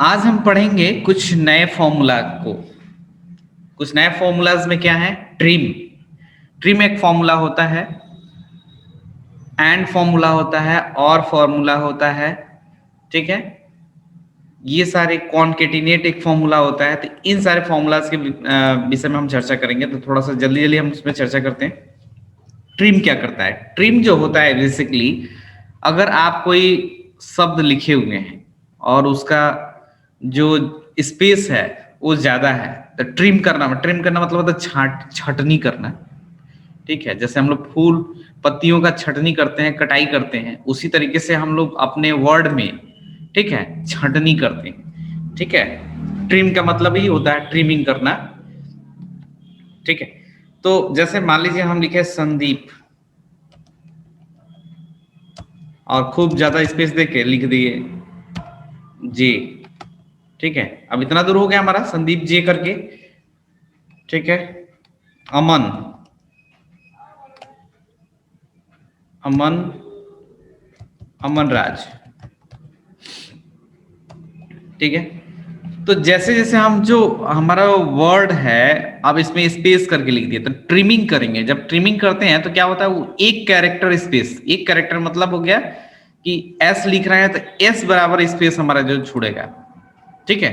आज हम पढ़ेंगे कुछ नए फॉर्मूला को। कुछ नए फॉर्मूलाज में क्या है, ट्रिम। ट्रिम एक फॉर्मूला होता है, एंड फॉर्मूला होता है, और फॉर्मूला होता है, ठीक है। ये सारे कॉन्केटिनेट एक फॉर्मूला होता है। तो इन सारे फॉर्मूलाज के विषय में हम चर्चा करेंगे। तो थोड़ा सा जल्दी जल्दी हम उसमें चर्चा करते हैं। ट्रिम क्या करता है? ट्रिम जो होता है बेसिकली, अगर आप कोई शब्द लिखे हुए हैं और उसका जो स्पेस है वो ज्यादा है, तो ट्रिम करना मतलब होता है छटनी करना। ठीक है, जैसे हम लोग फूल पत्तियों का छटनी करते हैं, कटाई करते हैं, उसी तरीके से हम लोग अपने वर्ड में, ठीक है, छटनी करते हैं। ठीक है, ट्रिम का मतलब ही होता है ट्रिमिंग करना। ठीक है, तो जैसे मान लीजिए हम लिखे संदीप और खूब ज्यादा स्पेस देके लिख दिए जे। ठीक है, अब इतना दूर हो गया हमारा संदीप जे करके। ठीक है, अमन, अमन, अमन राज। ठीक है, तो जैसे जैसे हम जो हमारा वर्ड है अब इसमें स्पेस करके लिख दिया, तो ट्रिमिंग करेंगे। जब ट्रिमिंग करते हैं तो क्या होता है, वो एक कैरेक्टर स्पेस, एक कैरेक्टर मतलब हो गया कि एस लिख रहे हैं तो एस बराबर स्पेस हमारा जो छोड़ेगा। ठीक है,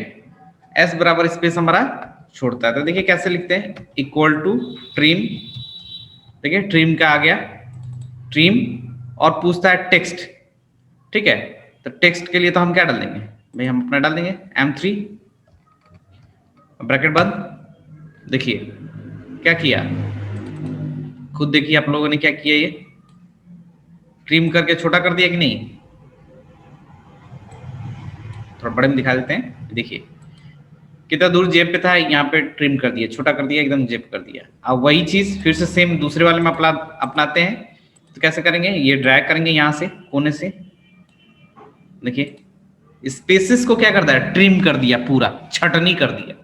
एस बराबर स्पेस हमारा छोड़ता है। तो देखिए कैसे लिखते हैं, इक्वल टू ट्रिम। देखिए ट्रिम का आ गया, ट्रिम, और पूछता है टेक्स्ट। ठीक है, तो टेक्स्ट के लिए तो हम क्या डाल देंगे भाई, हम अपना डाल देंगे M3 ब्रैकेट बंद। देखिए क्या किया, खुद देखिए आप लोगों ने क्या किया, ये ट्रिम करके छोटा कर दिया कि नहीं। थोड़ा बड़े में दिखा देते हैं, देखिए कितना दूर जेब पे था, यहाँ पे ट्रिम कर दिया, छोटा कर दिया, एकदम जेब कर दिया। अब वही चीज फिर से सेम दूसरे वाले में अपनाते हैं। तो कैसे करेंगे, ये ड्रैग करेंगे यहाँ से कोने से। देखिए स्पेसिस को क्या करता है, ट्रिम कर दिया, पूरा छटनी कर दिया।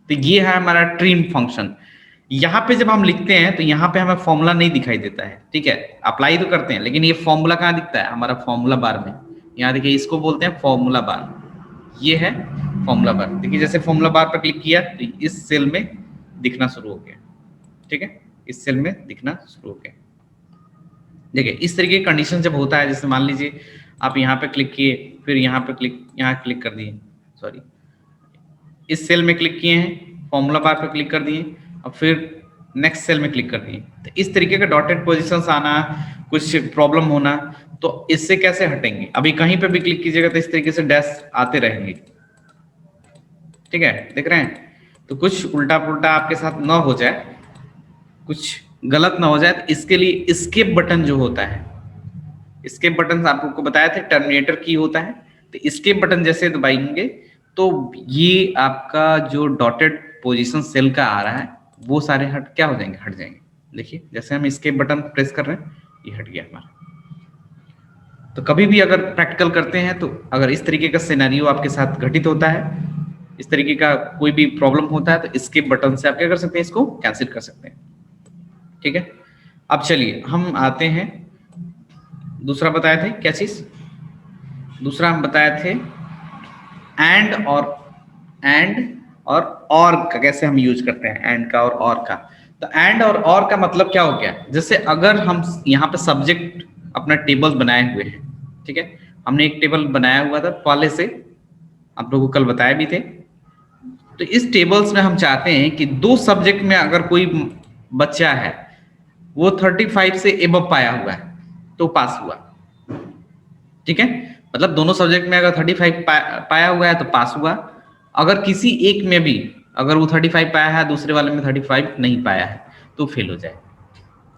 तो ये है हमारा ट्रिम फंक्शन। यहाँ पे जब हम लिखते हैं तो यहाँ पे हमें फॉर्मूला नहीं दिखाई देता है। ठीक है, अप्लाई तो करते हैं, लेकिन ये फॉर्मूला कहाँ दिखता है, हमारा फॉर्मूला बार में। यहाँ देखिए इसको बोलते हैं फॉर्मूला बार, ये है फॉर्मूला बार। देखिए जैसे फॉर्मूला बार पर क्लिक किया तो इस सेल में दिखना शुरू हो गया। ठीक है, इस सेल में दिखना शुरू हो गया। देखिए इस तरीके की कंडीशन जब होता है, जैसे मान लीजिए आप यहाँ पे क्लिक किए, फिर यहाँ पे क्लिक, यहाँ क्लिक कर दिए, सॉरी इस सेल में क्लिक किए हैं, फॉर्मूला बार पे क्लिक कर दिए, और फिर नेक्स्ट सेल में क्लिक कर दिए। तो इस तरीके का डॉटेड पोजीशंस आना, कुछ प्रॉब्लम होना, तो इससे कैसे हटेंगे। अभी कहीं पे भी क्लिक कीजिएगा तो इस तरीके से डैश आते रहेंगे। ठीक है, देख रहे हैं। तो कुछ उल्टा पुल्टा आपके साथ ना हो जाए, कुछ गलत ना हो जाए, तो इसके लिए स्केप बटन जो होता है, स्केप बटन आपको बताया था टर्मिनेटर की होता है। तो स्केप बटन जैसे दबाएंगे तो ये आपका जो डॉटेड पोजीशन सेल का आ रहा है वो सारे हट क्या हो जाएंगे, हट जाएंगे। देखिए जैसे हम स्केप बटन प्रेस कर रहे हैं, ये हट गया हमारा। तो कभी भी अगर प्रैक्टिकल करते हैं तो अगर इस तरीके का सिनेरियो आपके साथ घटित होता है, इस तरीके का कोई भी प्रॉब्लम होता है, तो स्केप बटन से आप क्या कर सकते हैं, इसको कैंसिल कर सकते हैं। ठीक है, अब चलिए हम आते हैं, दूसरा बताए थे क्या चीज, दूसरा हम बताए थे एंड और का कैसे हम यूज करते हैं, एंड का और का। तो एंड और का मतलब क्या हो गया, जैसे अगर हम यहाँ पे सब्जेक्ट अपना टेबल बनाए हुए हैं। ठीक है, हमने एक टेबल बनाया हुआ था पहले से, आप लोगों को कल बताया भी थे। तो इस टेबल्स में हम चाहते हैं कि दो सब्जेक्ट में अगर कोई बच्चा है वो 35 से एबव पाया हुआ है तो पास हुआ। ठीक है, मतलब दोनों सब्जेक्ट में अगर 35 पाया हुआ है तो पास हुआ। अगर किसी एक में भी अगर वो 35 पाया है, दूसरे वाले में 35 नहीं पाया है, तो फेल हो जाए।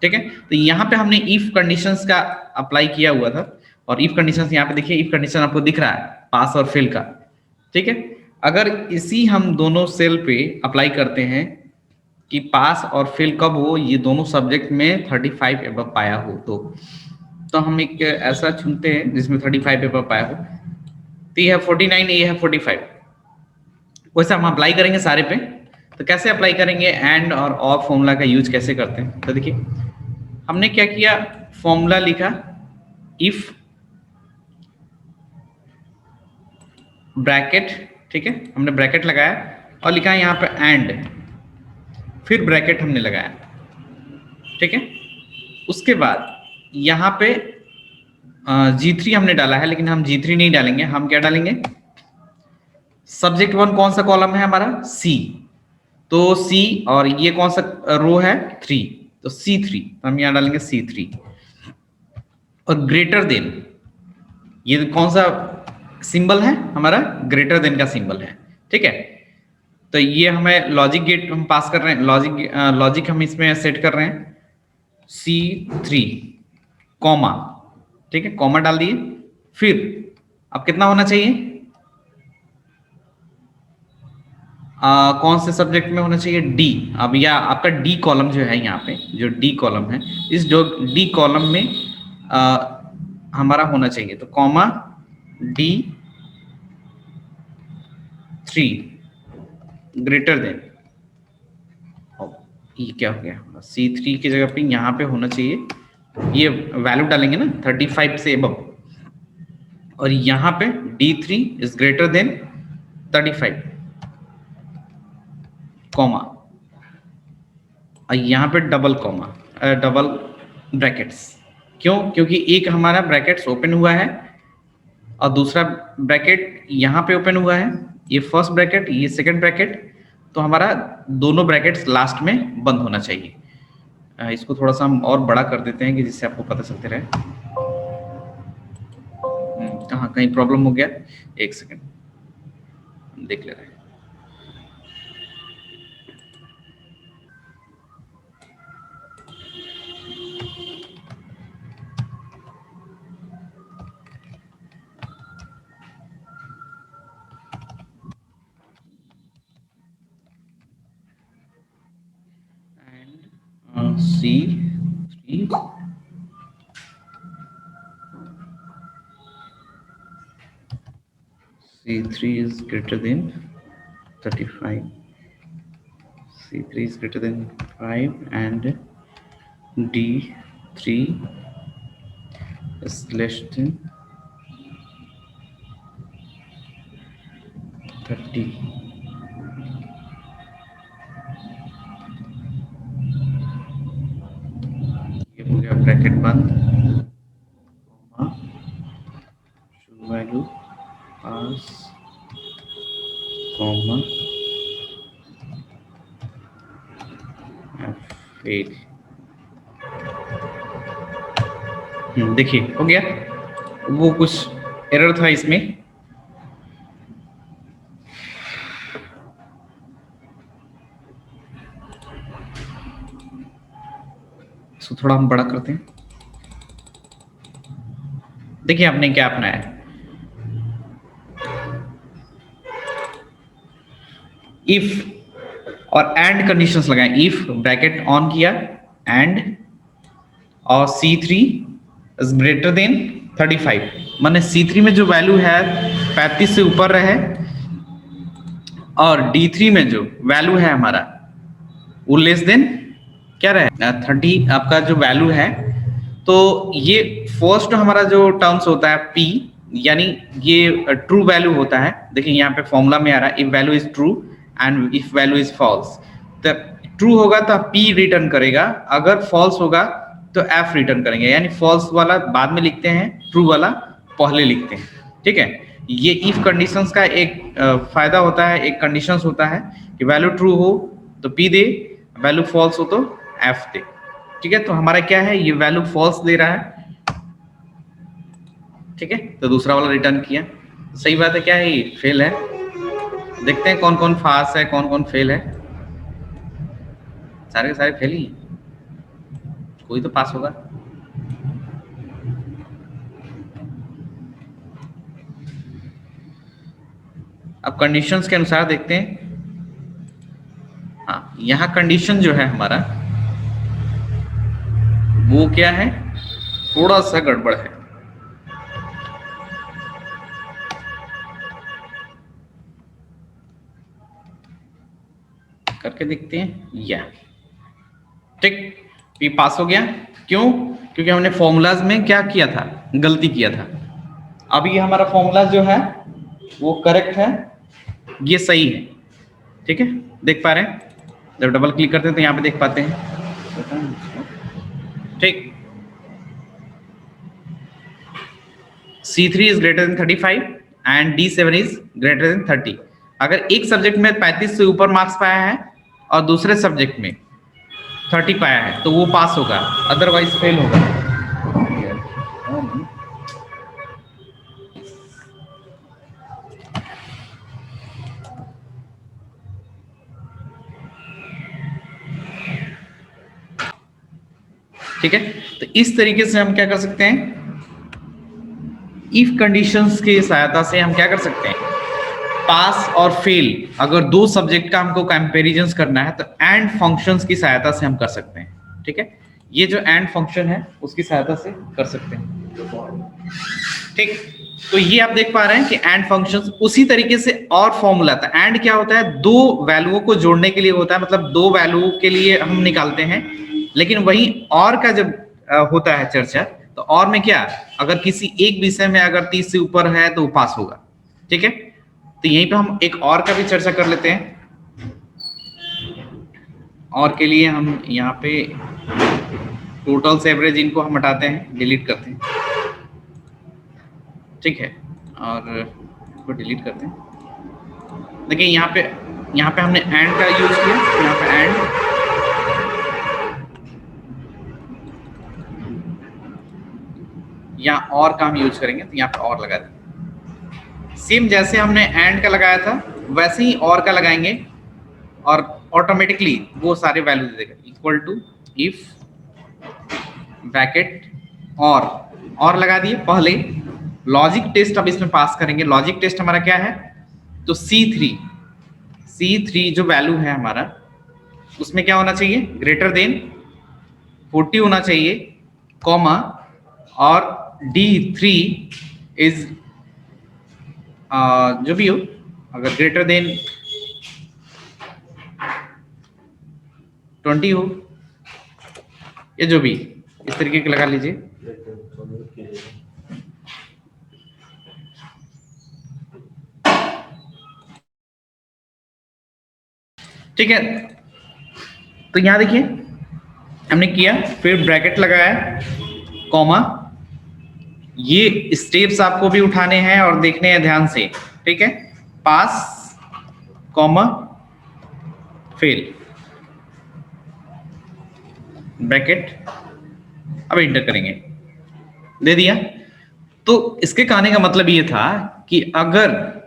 ठीक है, तो यहाँ पे हमने इफ कंडीशंस का अप्लाई किया हुआ था, और इफ कंडीशंस यहाँ पे देखिए, इफ कंडीशन आपको दिख रहा है पास और फेल का। ठीक है, अगर इसी हम दोनों सेल पे अप्लाई करते हैं कि पास और फेल कब हो, ये दोनों सब्जेक्ट में 35 एबव पाया हो, तो हम एक ऐसा चुनते हैं जिसमें 35 एबव पाया हो। तो ये है 49, ये है 45। वैसे हम अप्लाई करेंगे सारे पे। तो कैसे अप्लाई करेंगे, एंड और फॉर्मूला का यूज कैसे करते हैं, तो देखिए हमने क्या किया, फॉर्मूला लिखा इफ ब्रैकेट, ठीक है, हमने ब्रैकेट लगाया और लिखा है यहाँ पे एंड, फिर ब्रैकेट हमने लगाया, ठीक है। उसके बाद यहाँ पे G3 हमने डाला है, लेकिन हम G3 नहीं डालेंगे, हम क्या डालेंगे, सब्जेक्ट वन कौन सा कॉलम है हमारा, C, तो C, और ये कौन सा रो है, 3, तो C3, तो हम यहाँ डालेंगे C3। और ग्रेटर देन, ये कौन सा सिंबल है हमारा, ग्रेटर देन का सिंबल है, ठीक है। तो ये हमें लॉजिक गेट हम पास कर रहे हैं, लॉजिक हम इसमें सेट कर रहे हैं, C3 कॉमा, ठीक है, कॉमा डाल दिए। फिर अब कितना होना चाहिए, कौन से सब्जेक्ट में होना चाहिए, D। अब या आपका D कॉलम जो है, यहाँ पे जो D कॉलम है, इस जो D कॉलम में हमारा होना चाहिए, तो कॉमा D3 ग्रेटर देन, ये क्या हो गया, C3 की जगह पे यहाँ पे होना चाहिए, ये वैल्यू डालेंगे ना 35 से अबव, और यहाँ पे D3 is greater than 35 comma, और यहाँ पे डबल कॉमा, डबल ब्रैकेट्स। क्यों, क्योंकि एक हमारा ब्रैकेट्स ओपन हुआ है और दूसरा ब्रैकेट यहाँ पे ओपन हुआ है, ये फर्स्ट ब्रैकेट, ये सेकंड ब्रैकेट, तो हमारा दोनों ब्रैकेट्स लास्ट में बंद होना चाहिए। इसको थोड़ा सा हम और बड़ा कर देते हैं कि जिससे आपको पता चलते रहे। कहाँ कहीं प्रॉब्लम हो गया, एक सेकंड देख ले रहे हैं। C3 is greater than 35, C3 is greater than 5 and D3 is less than 30। ये हो गया ब्रैकेट बंद, वैल्यू पास कॉमा F8। देखिए हो गया, वो कुछ एरर था इसमें, इसको थोड़ा हम बड़ा करते हैं। देखिए आपने क्या अपनाया है, इफ और एंड कंडीशंस लगाए, इफ ब्रैकेट ऑन किया एंड और C3 इज ग्रेटर देन 35, माने C3 में जो वैल्यू है 35 से ऊपर रहे और D3 में जो वैल्यू है हमारा वो लेस देन क्या रहे, 30 आपका जो वैल्यू है। तो ये फर्स्ट हमारा जो टर्म्स होता है P, यानी ये ट्रू वैल्यू होता है। देखिए यहाँ पे फॉर्मूला में आ रहा है, if value is true and if value is false, तो ट्रू होगा तो P रिटर्न करेगा, अगर फॉल्स होगा तो F रिटर्न करेंगे, यानी फॉल्स वाला बाद में लिखते हैं, ट्रू वाला पहले लिखते हैं, ठीक है। ये इफ कंडीशंस का एक फायदा होता है, एक कंडीशंस होता है कि वैल्यू ट्रू हो तो P दे, वैल्यू फॉल्स हो तो F दे, ठीक है। तो हमारा क्या है, ये वैल्यू फॉल्स दे रहा है, ठीक है, तो दूसरा वाला रिटर्न किया, सही बात है। क्या है, ये फेल है। देखते हैं कौन कौन पास है, कौन कौन फेल है। सारे के सारे फेल ही, कोई तो पास होगा। अब कंडीशंस के अनुसार देखते हैं। हाँ, यहाँ कंडीशन जो है हमारा वो क्या है, थोड़ा सा गड़बड़ है। करके देखते हैं, या ठीक, P पास हो गया। क्यों, क्योंकि हमने फॉर्मूलाज में क्या किया था, गलती किया था। अब ये हमारा फॉर्मूला जो है वो करेक्ट है, ये सही है, ठीक है, देख पा रहे हैं? जब डबल क्लिक करते हैं तो यहाँ पे देख पाते हैं, ठीक। C3 is greater than 35 and D7 is greater than 30। अगर एक सब्जेक्ट में 35 से ऊपर मार्क्स पाया है और दूसरे सब्जेक्ट में 30 पाया है तो वो पास होगा, अदरवाइज फेल होगा। ठीक है, तो इस तरीके से हम क्या कर सकते हैं, इफ कंडीशंस की सहायता से हम क्या कर सकते हैं, पास और फेल, अगर दो सब्जेक्ट का हमको कंपैरिजन करना है तो एंड फंक्शंस की सहायता से हम कर सकते हैं। ठीक है, ये जो एंड फंक्शन है उसकी सहायता से कर सकते हैं। ठीक, तो ये आप देख पा रहे हैं कि एंड फंक्शंस उसी तरीके से और फॉर्मूला था। एंड क्या होता है, दो वैल्यूओं को जोड़ने के लिए होता है, मतलब दो वैल्यू के लिए हम निकालते हैं। लेकिन वही और का जब होता है चर्चा, तो और में क्या, अगर किसी एक विषय में अगर 30 से ऊपर है तो वो पास होगा। ठीक है, तो यहीं पे हम एक और का भी चर्चा कर लेते हैं। और के लिए हम यहाँ पे टोटल से एवरेज इनको हम हटाते हैं, डिलीट करते हैं। ठीक है, और इसको डिलीट करते हैं। देखिए यहाँ पे हमने एंड का यूज किया, यहाँ पे एंड, यहाँ और का हम यूज करेंगे तो यहाँ पे और लगा दें। सेम जैसे हमने एंड का लगाया था वैसे ही और का लगाएंगे और ऑटोमेटिकली वो सारे वैल्यू दे देगा। इक्वल टू इफ ब्रैकेट और लगा दिए। पहले लॉजिक टेस्ट अब इसमें पास करेंगे। लॉजिक टेस्ट हमारा क्या है, तो C3 जो वैल्यू है हमारा उसमें क्या होना चाहिए, ग्रेटर देन 40 होना चाहिए, कॉमा, और D3 इज जो भी हो, अगर ग्रेटर देन 20 हो या जो भी इस तरीके के लगा लीजिए। ठीक है, तो यहां देखिए हमने किया, फिर ब्रैकेट लगाया, कॉमा, ये स्टेप्स आपको भी उठाने हैं और देखने हैं ध्यान से। ठीक है, पास, कॉमा, फेल, ब्रैकेट, अब इंटर करेंगे, दे दिया। तो इसके कहने का मतलब ये था कि अगर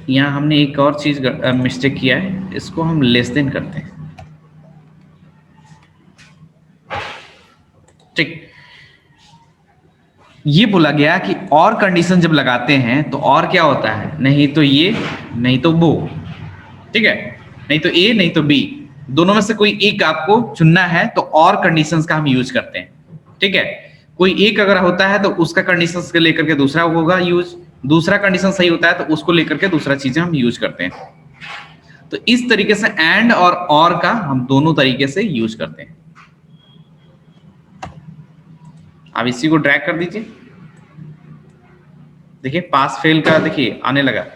यहां हमने एक और चीज मिस्टेक किया है, इसको हम लेस देन करते हैं। ठीक, ये बोला गया कि और कंडीशन जब लगाते हैं तो और क्या होता है, नहीं तो ये नहीं तो वो। ठीक है, नहीं तो ए नहीं तो बी, दोनों में से कोई एक आपको चुनना है, तो और कंडीशंस का हम यूज करते हैं। ठीक है, कोई एक अगर होता है तो उसका कंडीशंस के लेकर के दूसरा होगा यूज, दूसरा कंडीशन सही होता है तो उसको लेकर के दूसरा चीजें हम यूज करते हैं। तो इस तरीके से एंड और का हम दोनों तरीके से यूज करते हैं। आप इसी को ड्रैग कर दीजिए, देखिए पास फेल का देखिए आने लगा,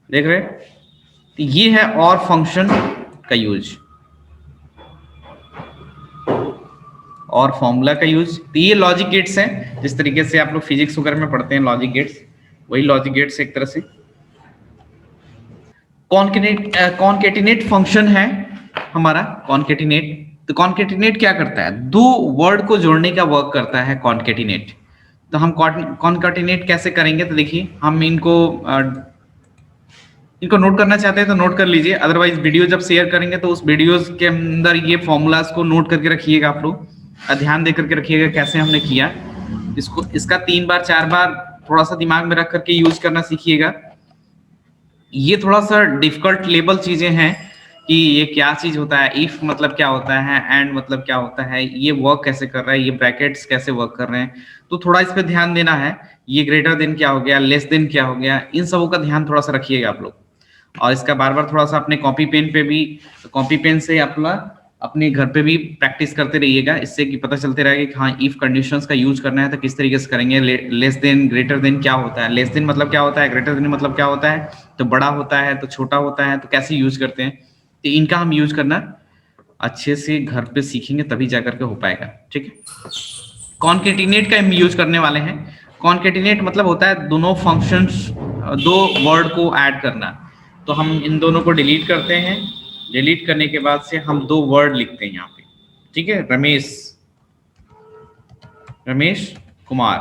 देख रहे हैं? तो ये है और फंक्शन का यूज और फॉर्मूला का यूज। तो ये लॉजिक गेट्स हैं, जिस तरीके से आप लोग फिजिक्स वगैरह में पढ़ते हैं लॉजिक गेट्स, वही लॉजिक गेट्स एक तरह से। कॉन्केटिनेट फंक्शन है हमारा, कॉन्केटिनेट। तो कॉन्केटिनेट क्या करता है, दो वर्ड को जोड़ने का वर्क करता है कॉन्केटिनेट। तो हम कॉन्केटिनेट कैसे करेंगे, तो देखिए हम इनको नोट करना चाहते हैं तो नोट कर लीजिए, अदरवाइज वीडियो जब शेयर करेंगे तो उस वीडियोस के अंदर ये फॉर्मूलाज को नोट करके रखिएगा, आप लोग ध्यान दे करके रखिएगा कैसे हमने किया इसको। इसका 3 बार 4 बार थोड़ा सा दिमाग में रख करके यूज करना सीखिएगा। ये थोड़ा सा डिफिकल्ट लेवल चीजें हैं कि ये क्या चीज होता है, इफ मतलब क्या होता है, एंड मतलब क्या होता है, ये वर्क कैसे कर रहा है, ये ब्रैकेट्स कैसे वर्क कर रहे हैं, तो थोड़ा इस पे ध्यान देना है। ये ग्रेटर देन क्या हो गया, लेस देन क्या हो गया, इन सबों का ध्यान थोड़ा सा रखिएगा आप लोग। और इसका बार बार थोड़ा सा अपने कॉपी पेन पे भी, कॉपी पेन से अपना अपने घर पे भी प्रैक्टिस करते रहिएगा, इससे कि पता चलते रहेगा कि हाँ इफ कंडीशंस का यूज करना है तो किस तरीके से करेंगे। लेस देन ग्रेटर देन क्या होता है, लेस देन मतलब क्या होता है, ग्रेटर देन मतलब क्या होता है, तो बड़ा होता है तो छोटा होता है, तो कैसे यूज करते हैं, तो इनका हम यूज करना अच्छे से घर पे सीखेंगे तभी जाकर के हो पाएगा। ठीक है, कॉन्केटिनेट का हम यूज करने वाले हैं। कॉन्केटिनेट मतलब होता है दोनों फंक्शंस, दो वर्ड को ऐड करना। तो हम इन दोनों को डिलीट करते हैं, डिलीट करने के बाद से हम दो वर्ड लिखते हैं यहाँ पे। ठीक है, रमेश, रमेश कुमार।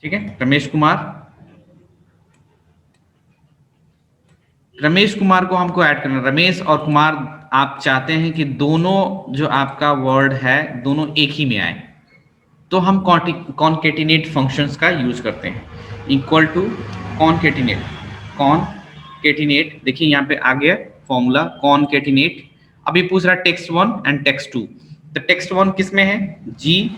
ठीक है, रमेश कुमार, रमेश कुमार को हमको ऐड करना। रमेश और कुमार आप चाहते हैं कि दोनों जो आपका वर्ड है दोनों एक ही में आए, तो हम कॉन्केटिनेट फंक्शंस का यूज करते हैं। इक्वल टू कॉन्केटिनेट, कॉन्केटिनेट, देखिए यहाँ पे आ गया फॉर्मूला कॉन्केटिनेट। अभी पूछ रहा टेक्स्ट 1 एंड टेक्स्ट 2, तो टेक्स्ट 1 किस में है, जी